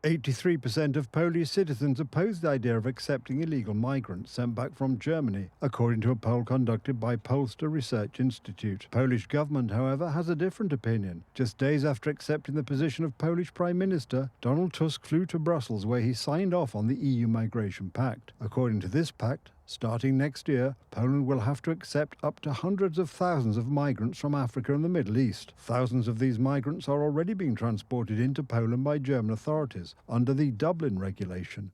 83% of Polish citizens oppose the idea of accepting illegal migrants sent back from Germany, according to a poll conducted by Polster Research Institute. The Polish government, however, has a different opinion. Just days after accepting the position of Polish Prime Minister, Donald Tusk flew to Brussels, where he signed off on the EU Migration Pact. According to this pact, starting next year, Poland will have to accept up to hundreds of thousands of migrants from Africa and the Middle East. Thousands of these migrants are already being transported into Poland by German authorities under the Dublin regulation.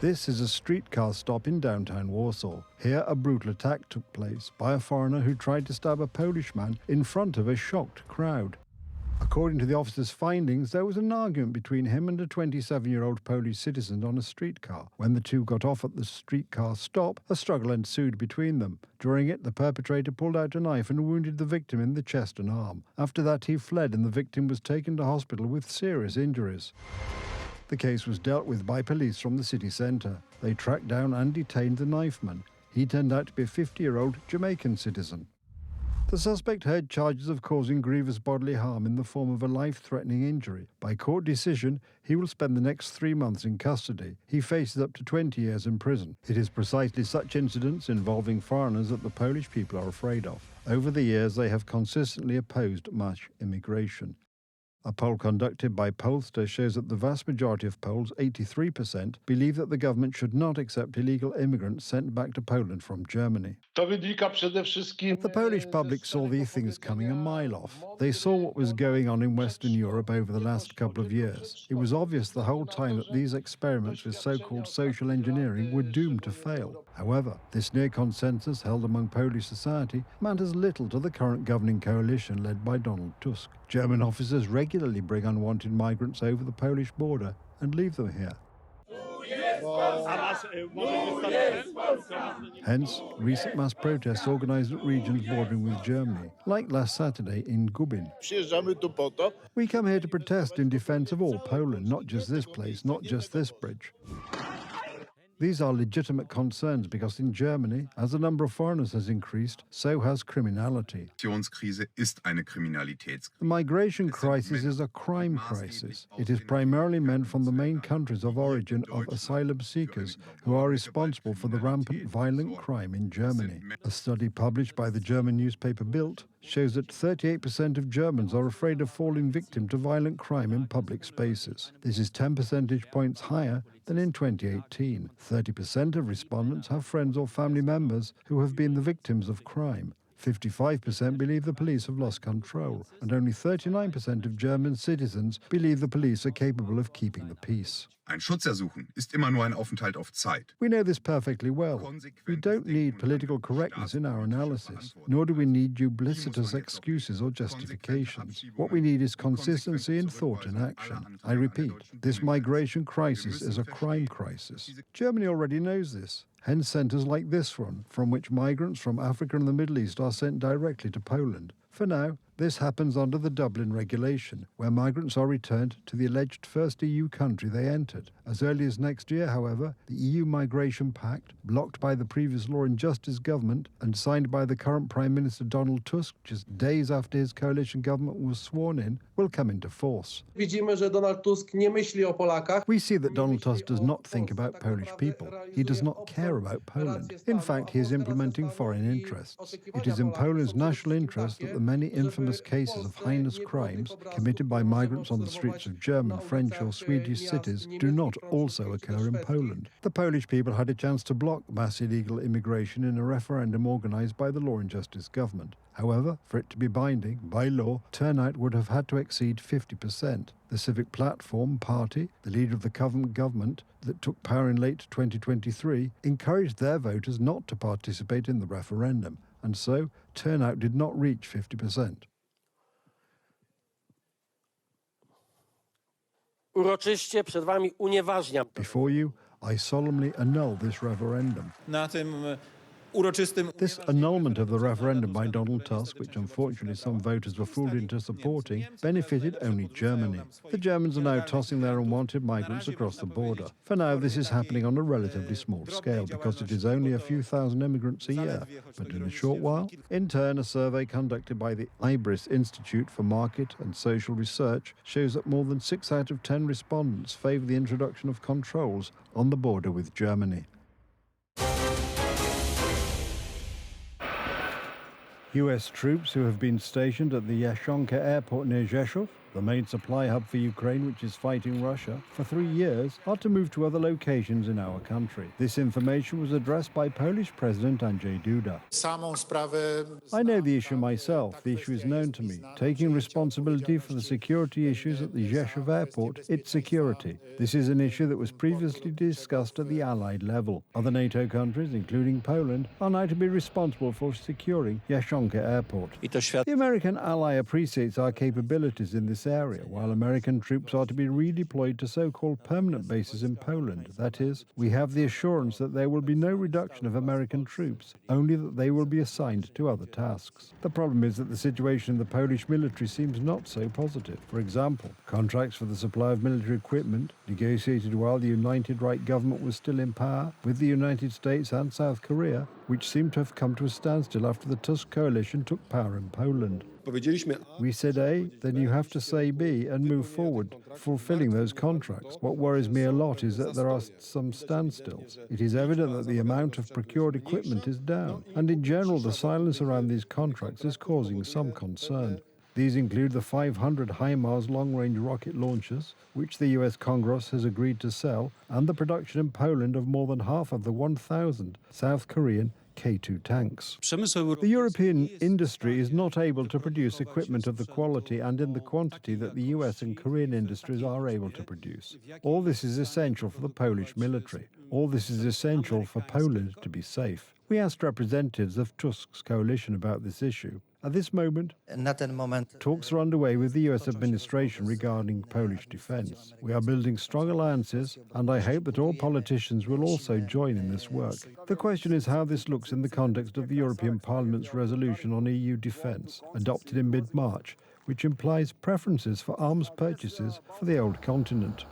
This is a streetcar stop in downtown Warsaw. Here, a brutal attack took place by a foreigner who tried to stab a Polish man in front of a shocked crowd. According to the officer's findings, there was an argument between him and a 27-year-old Polish citizen on a streetcar. When the two got off at the streetcar stop, a struggle ensued between them. During it, the perpetrator pulled out a knife and wounded the victim in the chest and arm. After that, he fled and the victim was taken to hospital with serious injuries. The case was dealt with by police from the city centre. They tracked down and detained the knifeman. He turned out to be a 50-year-old Jamaican citizen. The suspect heard charges of causing grievous bodily harm in the form of a life-threatening injury. By court decision, he will spend the next 3 months in custody. He faces up to 20 years in prison. It is precisely such incidents involving foreigners that the Polish people are afraid of. Over the years, they have consistently opposed mass immigration. A poll conducted by Polster shows that the vast majority of Poles, 83%, believe that the government should not accept illegal immigrants sent back to Poland from Germany. The Polish public saw these things coming a mile off. They saw what was going on in Western Europe over the last couple of years. It was obvious the whole time that these experiments with so-called social engineering were doomed to fail. However, this near consensus held among Polish society matters little to the current governing coalition led by Donald Tusk. German officers regularly bring unwanted migrants over the Polish border and leave them here. Hence, recent mass protests organised at regions bordering with Germany, like last Saturday in Gubin. We come here to protest in defence of all Poland, not just this place, not just this bridge. These are legitimate concerns because in Germany, as the number of foreigners has increased, so has criminality. The migration crisis is a crime crisis. It is primarily meant from the main countries of origin of asylum seekers who are responsible for the rampant violent crime in Germany. A study published by the German newspaper Bild shows that 38% of Germans are afraid of falling victim to violent crime in public spaces. This is 10 percentage points higher than in 2018. 30% of respondents have friends or family members who have been the victims of crime. 55% believe the police have lost control, and only 39% of German citizens believe the police are capable of keeping the peace. Ein Schutzersuchen ist immer nur ein Aufenthalt auf Zeit. We know this perfectly well. We don't need political correctness in our analysis, nor do we need duplicitous excuses or justifications. What we need is consistency in thought and action. I repeat, this migration crisis is a crime crisis. Germany already knows this. Hence centres like this one, from which migrants from Africa and the Middle East are sent directly to Poland. For now, this happens under the Dublin regulation, where migrants are returned to the alleged first EU country they entered. As early as next year, however, the EU Migration Pact, blocked by the previous Law and Justice government and signed by the current Prime Minister Donald Tusk just days after his coalition government was sworn in, will come into force. We see that Donald Tusk does not think about Polish people. He does not care about Poland. In fact, he is implementing foreign interests. It is in Poland's national interest that the many infamous cases of heinous crimes committed by migrants on the streets of German, French or Swedish cities do not also occur in Poland. The Polish people had a chance to block mass illegal immigration in a referendum organised by the Law and Justice government. However, for it to be binding, by law, turnout would have had to exceed 50%. The Civic Platform Party, the leader of the government that took power in late 2023, encouraged their voters not to participate in the referendum, and so turnout did not reach 50%. Before you, I solemnly annul this referendum. Na tym This annulment of the referendum by Donald Tusk, which unfortunately some voters were fooled into supporting, benefited only Germany. The Germans are now tossing their unwanted migrants across the border. For now, this is happening on a relatively small scale because it is only a few thousand immigrants a year. But in a short while, in turn, a survey conducted by the IBRIS Institute for Market and Social Research shows that more than 6 out of 10 respondents favour the introduction of controls on the border with Germany. US troops who have been stationed at the Yashonka airport near Rzeszów, the main supply hub for Ukraine, which is fighting Russia, for 3 years, are to move to other locations in our country. This information was addressed by Polish President Andrzej Duda. I know the issue myself. The issue is known to me. Taking responsibility for the security issues at the Rzeszów airport, its security. This is an issue that was previously discussed at the Allied level. Other NATO countries, including Poland, are now to be responsible for securing Yashonka airport. The American ally appreciates our capabilities in this area, while American troops are to be redeployed to so-called permanent bases in Poland. That is, we have the assurance that there will be no reduction of American troops, only that they will be assigned to other tasks. The problem is that the situation in the Polish military seems not so positive. For example, contracts for the supply of military equipment, negotiated while the United Right government was still in power, with the United States and South Korea, which seemed to have come to a standstill after the Tusk coalition took power in Poland. We said A, then you have to say B and move forward, fulfilling those contracts. What worries me a lot is that there are some standstills. It is evident that the amount of procured equipment is down, and in general the silence around these contracts is causing some concern. These include the 500 HIMARS long-range rocket launchers, which the US Congress has agreed to sell, and the production in Poland of more than half of the 1,000 South Korean K2 tanks. The European industry is not able to produce equipment of the quality and in the quantity that the US and Korean industries are able to produce. All this is essential for the Polish military. All this is essential for Poland to be safe. We asked representatives of Tusk's coalition about this issue. At this moment, talks are underway with the US administration regarding Polish defense. We are building strong alliances, and I hope that all politicians will also join in this work. The question is how this looks in the context of the European Parliament's resolution on EU defense, adopted in mid-March, which implies preferences for arms purchases for the old continent.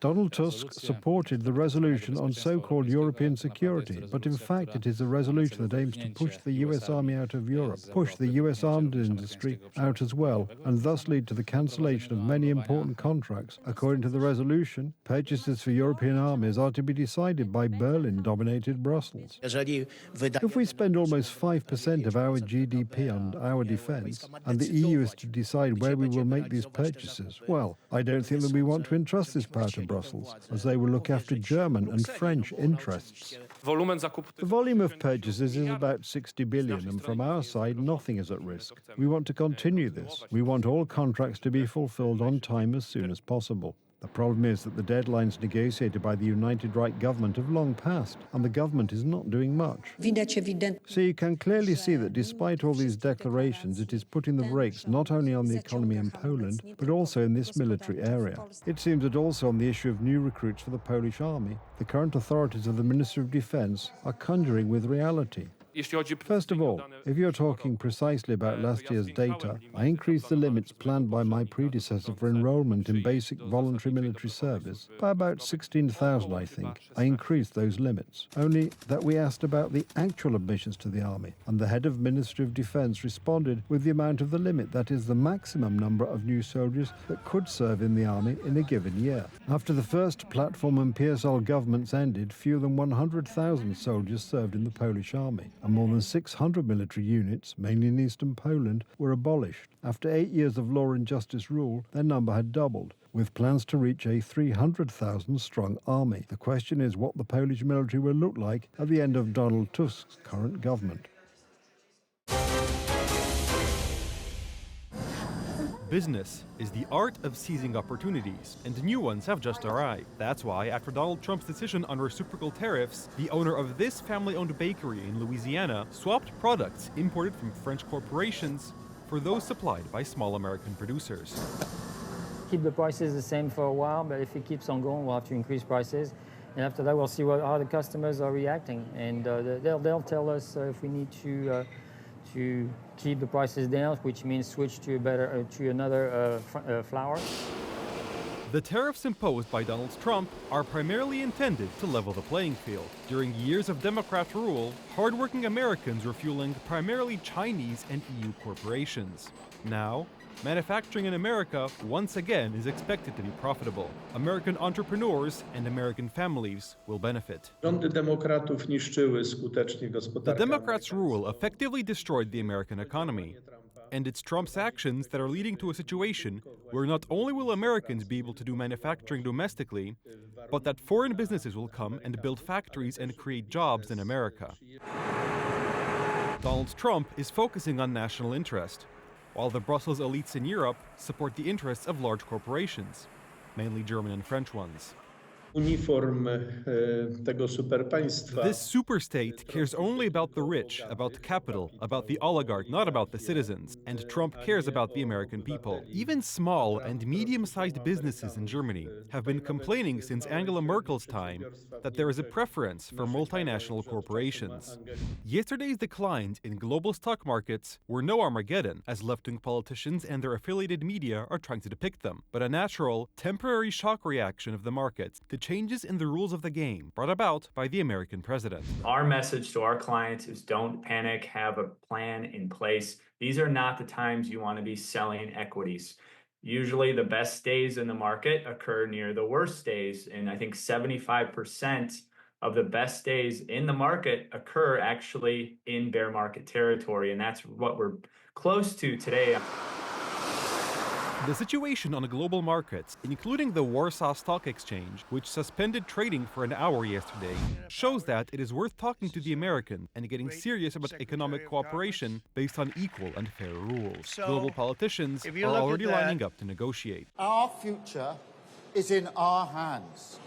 Donald Tusk supported the resolution on so-called European security, but in fact it is a resolution that aims to push the US Army out of Europe, push the US armed industry out as well, and thus lead to the cancellation of many important contracts. According to the resolution, purchases for European armies are to be decided by Berlin-dominated Brussels. If we spend almost 5% of our GDP on our defense, and the EU is to decide where we will make these purchases, well, I don't think that we want to entrust this power to Brussels, as they will look after German and French interests. The volume of purchases is about 60 billion, and from our side, nothing is at risk. We want to continue this. We want all contracts to be fulfilled on time as soon as possible. The problem is that the deadlines negotiated by the United Right government have long passed, and the government is not doing much. So you can clearly see that despite all these declarations, it is putting the brakes not only on the economy in Poland, but also in this military area. It seems that also on the issue of new recruits for the Polish army, the current authorities of the Ministry of Defense are conjuring with reality. First of all, if you're talking precisely about last year's data, I increased the limits planned by my predecessor for enrollment in basic voluntary military service by about 16,000, I think. I increased those limits. Only that we asked about the actual admissions to the army, and the head of Ministry of Defense responded with the amount of the limit, that is the maximum number of new soldiers that could serve in the army in a given year. After the first platform and PSL governments ended, fewer than 100,000 soldiers served in the Polish army, and more than 600 military units, mainly in eastern Poland, were abolished. After 8 years of law and justice rule, their number had doubled, with plans to reach a 300,000-strong army. The question is what the Polish military will look like at the end of Donald Tusk's current government. Business is the art of seizing opportunities, and new ones have just arrived. That's why, after Donald Trump's decision on reciprocal tariffs, the owner of this family-owned bakery in Louisiana swapped products imported from French corporations for those supplied by small American producers. Keep the prices the same for a while, but if it keeps on going, we'll have to increase prices. And after that, we'll see how the customers are reacting, and they'll tell us if we need to keep the prices down, which means switch to another flour. The tariffs imposed by Donald Trump are primarily intended to level the playing field. During years of Democrat rule, hardworking Americans were fueling primarily Chinese and EU corporations. Now, manufacturing in America once again is expected to be profitable. American entrepreneurs and American families will benefit. Rządy demokratów niszczyły skutecznie The gospodarkę. Democrats' rule effectively destroyed the American economy. And it's Trump's actions that are leading to a situation where not only will Americans be able to do manufacturing domestically, but that foreign businesses will come and build factories and create jobs in America. Donald Trump is focusing on national interest, while the Brussels elites in Europe support the interests of large corporations, mainly German and French ones. Uniform tego superpaństwa. This superstate cares only about the rich, about the capital, about the oligarch, not about the citizens. And Trump cares about the American people. Even small and medium-sized businesses in Germany have been complaining since Angela Merkel's time that there is a preference for multinational corporations. Yesterday's declines in global stock markets were no Armageddon, as left-wing politicians and their affiliated media are trying to depict them, but a natural, temporary shock reaction of the markets to changes in the rules of the game brought about by the American president. Our message to our clients is don't panic, have a plan in place. These are not the times you want to be selling equities. Usually the best days in the market occur near the worst days, and I think 75% of the best days in the market occur actually in bear market territory, and that's what we're close to today. The situation on global markets, including the Warsaw Stock Exchange, which suspended trading for an hour yesterday, shows that it is worth talking to the American and getting serious about economic cooperation based on equal and fair rules. Global politicians are already lining up to negotiate. Our future is in our hands.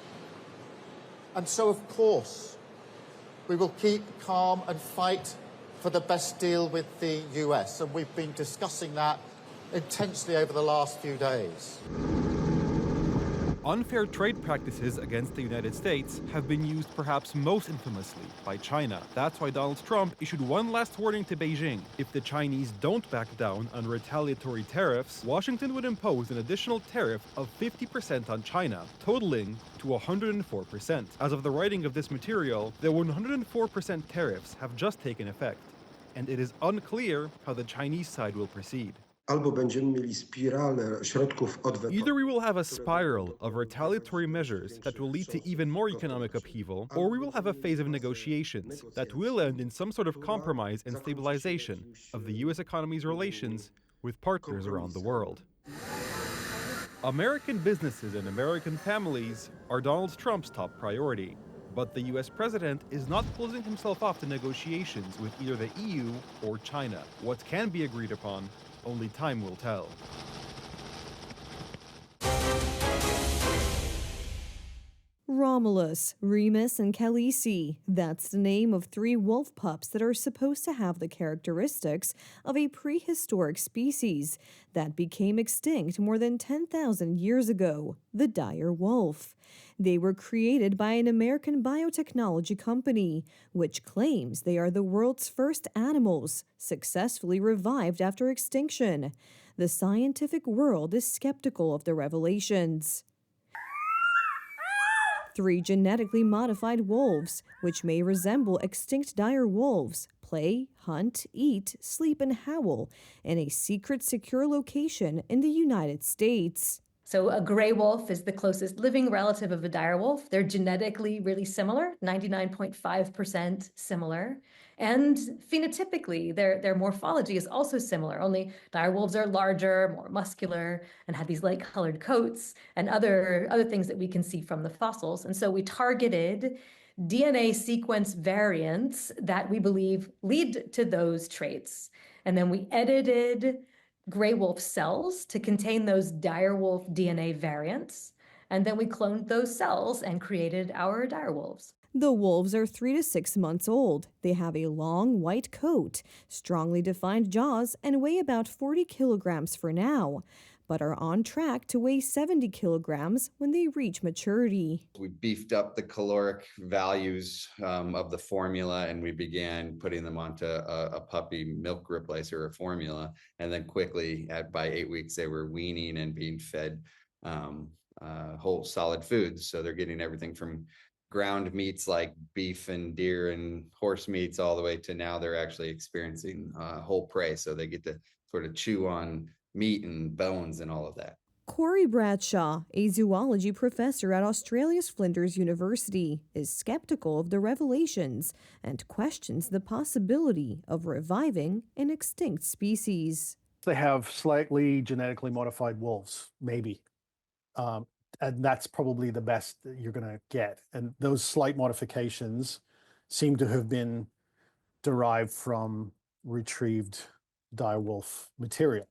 And so, of course, we will keep calm and fight for the best deal with the US. And we've been discussing that intensely over the last few days. Unfair trade practices against the United States have been used perhaps most infamously by China. That's why Donald Trump issued one last warning to Beijing. If the Chinese don't back down on retaliatory tariffs, Washington would impose an additional tariff of 50% on China, totaling to 104%. As of the writing of this material, the 104% tariffs have just taken effect, and it is unclear how the Chinese side will proceed. Either we will have a spiral of retaliatory measures that will lead to even more economic upheaval, or we will have a phase of negotiations that will end in some sort of compromise and stabilization of the U.S. economy's relations with partners around the world. American businesses and American families are Donald Trump's top priority. But the U.S. president is not closing himself off to negotiations with either the EU or China. What can be agreed upon, only time will tell. Romulus, Remus, and Khaleesi. That's the name of 3 wolf pups that are supposed to have the characteristics of a prehistoric species that became extinct more than 10,000 years ago, the dire wolf. They were created by an American biotechnology company, which claims they are the world's first animals successfully revived after extinction. The scientific world is skeptical of the revelations. 3 genetically modified wolves, which may resemble extinct dire wolves, play, hunt, eat, sleep, and howl in a secret, secure location in the United States. So a gray wolf is the closest living relative of a dire wolf. They're genetically really similar, 99.5% similar. And phenotypically, their morphology is also similar, only dire wolves are larger, more muscular, and have these light-colored coats and other things that we can see from the fossils. And so we targeted DNA sequence variants that we believe lead to those traits. And then we edited gray wolf cells to contain those dire wolf DNA variants. And then we cloned those cells and created our dire wolves. The wolves are 3 to 6 months old. They have a long white coat, strongly defined jaws, and weigh about 40 kilograms for now. but are on track to weigh 70 kilograms when they reach maturity. We beefed up the caloric values of the formula, and we began putting them onto a puppy milk replacer or formula. And then quickly, by 8 weeks, they were weaning and being fed whole solid foods. So they're getting everything from ground meats like beef and deer and horse meats all the way to now they're actually experiencing whole prey. So they get to sort of chew on meat and bones and all of that. Corey Bradshaw, a zoology professor at Australia's Flinders University, is skeptical of the revelations and questions the possibility of reviving an extinct species. They have slightly genetically modified wolves, maybe. And that's probably the best that you're going to get. And those slight modifications seem to have been derived from retrieved direwolf material.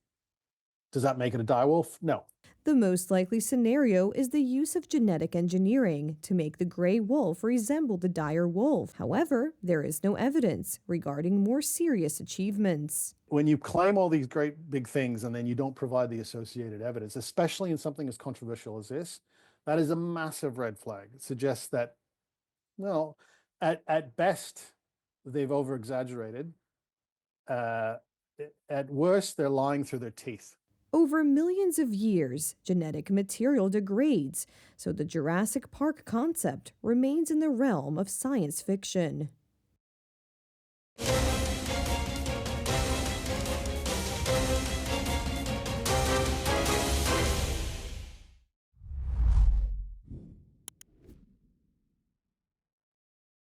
Does that make it a direwolf? No. The most likely scenario is the use of genetic engineering to make the gray wolf resemble the dire wolf. However, there is no evidence regarding more serious achievements. When you claim all these great big things and then you don't provide the associated evidence, especially in something as controversial as this, that is a massive red flag. It suggests that, well, at best, they've over-exaggerated. At worst, they're lying through their teeth. Over millions of years, genetic material degrades, so the Jurassic Park concept remains in the realm of science fiction.